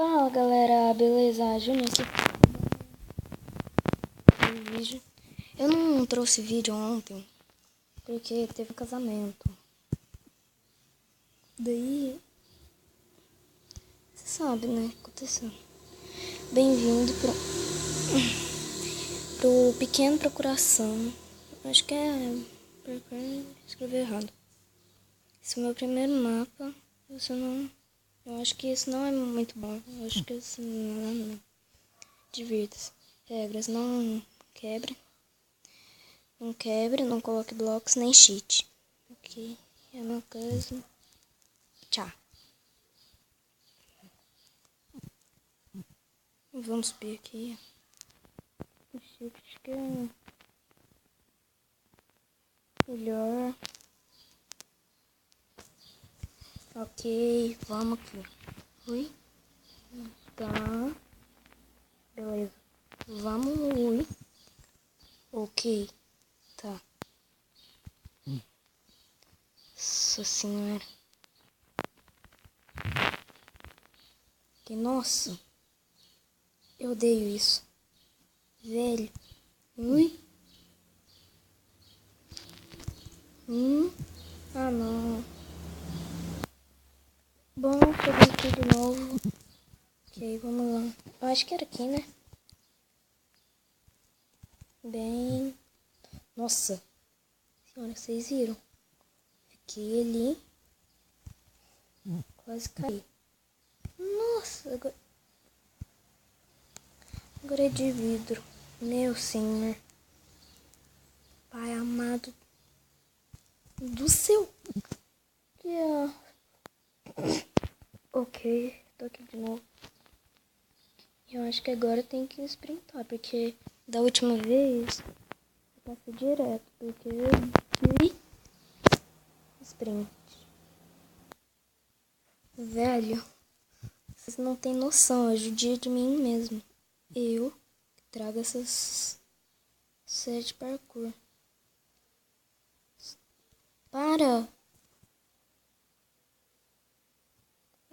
Fala galera, beleza? Júnior aqui. Vídeo. Eu não trouxe vídeo ontem porque teve um casamento. Daí, você sabe, né? Aconteceu. Bem-vindo pro Pequeno Procuração. Acho que escrevi errado. Esse é o meu primeiro mapa. Eu acho que isso não é muito bom. Eu acho que isso não. Divirta-se. Regras: não quebre. Não quebre, não coloque blocos, nem cheat. Ok, é a mesma coisa. Tchau. Vamos subir aqui. O shift que é melhor. Ok, vamos aqui. Ui. Tá. Beleza. Vamos, ui. Ok. Tá. Nossa senhora. Que nossa. Eu odeio isso. Velho. Ui. Ah, não. Bom, cheguei aqui de novo. Ok, vamos lá. Eu acho que era aqui, né? Bem... Nossa. Senhora, vocês viram? Fiquei ali. Quase caí. Nossa, agora é de vidro. Meu senhor. Pai amado do céu. Que é... Ok, tô aqui de novo. Eu acho que agora tem que sprintar, porque da última vez eu passei direto, porque eu vi sprint. Velho, vocês não tem noção, eu judia de mim mesmo. Eu trago essas sete parkour. Para!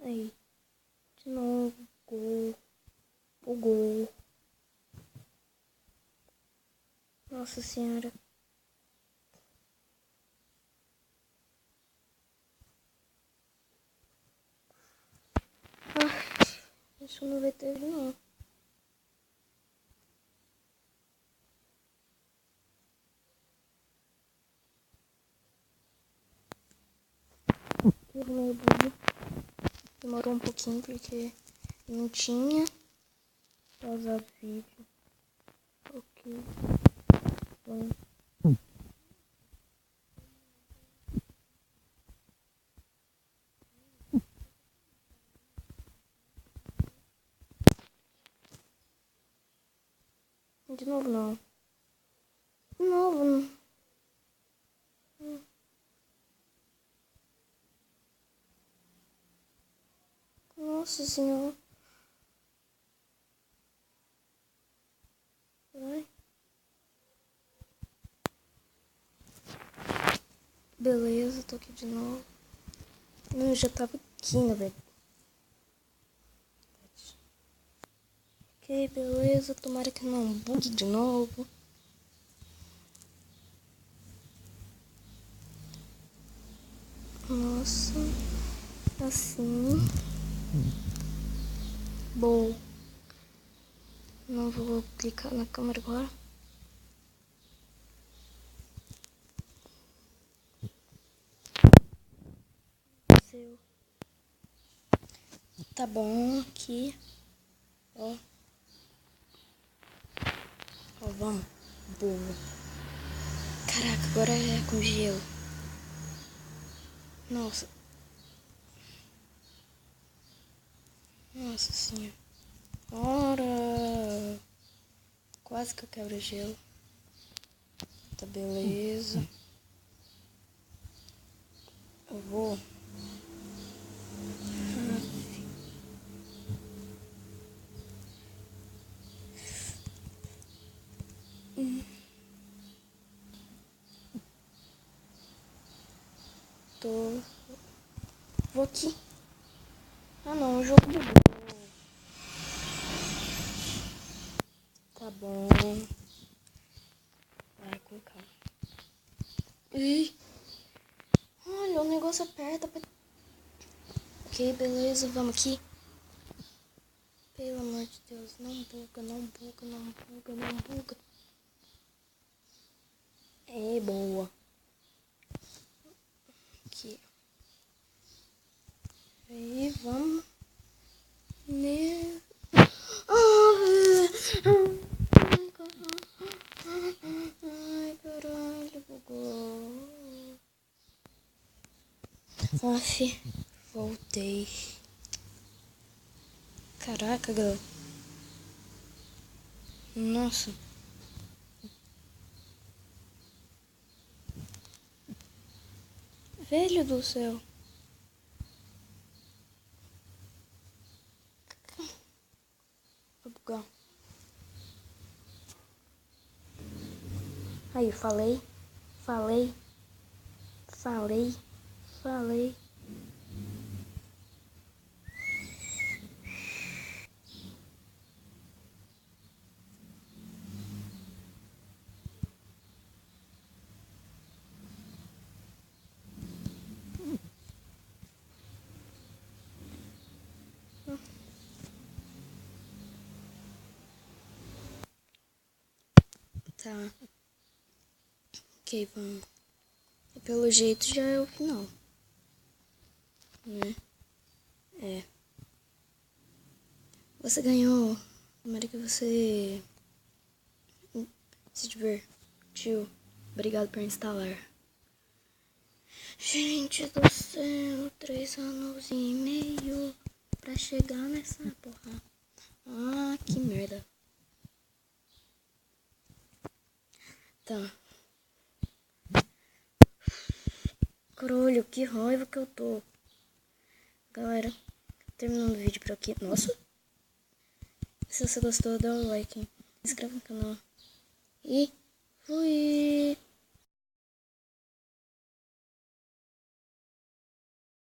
Aí, de novo, gol. O gol. Nossa senhora. Ah, acho que não vai ter não. Eu arrumei o bug. Demorou um pouquinho porque não tinha pausado o vídeo. Ok. Bom. De novo não. De novo não. Nossa senhora. Vai. Beleza, tô aqui de novo. Eu já tava aqui, na verdade. Ok, beleza. Tomara que não bugue de novo. Nossa. Assim. Bom. Não vou clicar na câmera agora. Seu. Tá bom aqui. Ó. Ó, vamos. Boa. Caraca, agora é com gelo. Nossa. Nossa senhora. Ora. Quase que eu quebro o gelo. Tá beleza. Eu vou. Tô. Vou aqui. Ah não, o jogo bugou. Não. Vai com calma. Ih. Olha, o negócio aperta. Ok, beleza. Vamos aqui. Pelo amor de Deus. Não buga, não buga, não buga, não buga. É boa. Aqui. Aí, vamos. Ai, caralho, bugou. Aff, voltei. Caraca, galera. Nossa. Velho do céu. Vou bugar. Aí, falei. Tá. Ok, vamos. E pelo jeito já é o final. Né? É. Você ganhou. Tomara que você se divertiu. Obrigado por instalar. Gente do céu, 3 anos e meio pra chegar nessa porra. Ah, que merda. Tá. Caralho, que raiva que eu tô. Galera, terminando o vídeo por aqui. Nossa. Se você gostou, dá um like. Se inscreva no canal. E fui!